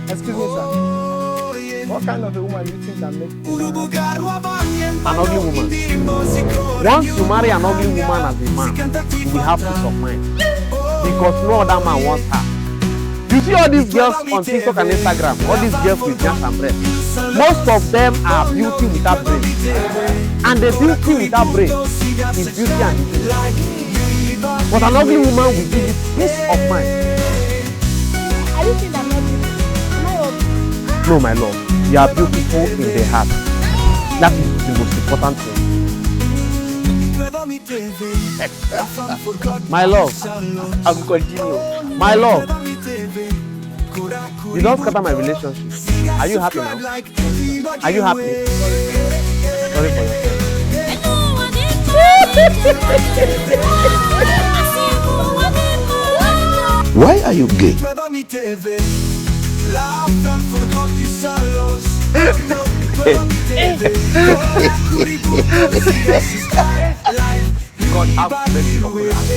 Excuse me, sir. What kind of a woman do you think that makes An ugly woman. Once you marry an ugly woman as a man, you will have peace of mind. Because no other man wants her. You see all these girls on TikTok and Instagram, all these girls with jams and breasts. Most of them are beauty without brain. And the beauty without brain is beauty and beauty. But an ugly woman will give you peace of mind. Are you saying that I'm not beautiful? Am I ugly? No, my love, you are beautiful in the heart. That is the most important thing. My love, I will continue. My love, you don't scatter my relationship. Are you happy now? Are you happy? Sorry for yourself. Why are you gay? God have mercy upon us.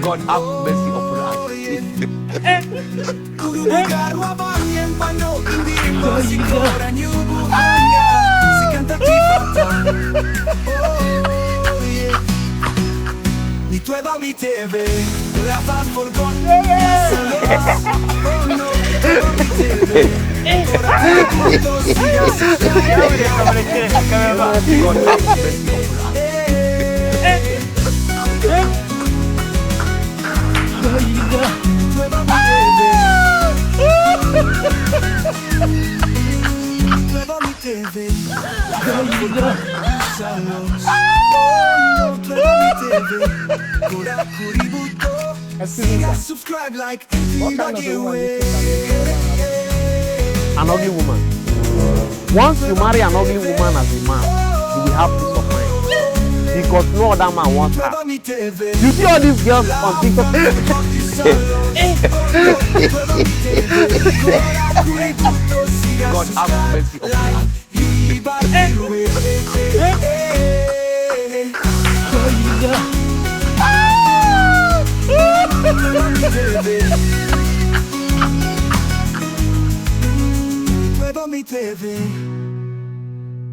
God have mercy upon us. Subscribe like what kind of a woman do you think that An ugly woman. Once you marry an ugly woman as a man, you will have peace of mind. Because no other man wants her. You see all these girls on TikTok? God have mercy upon us. TV.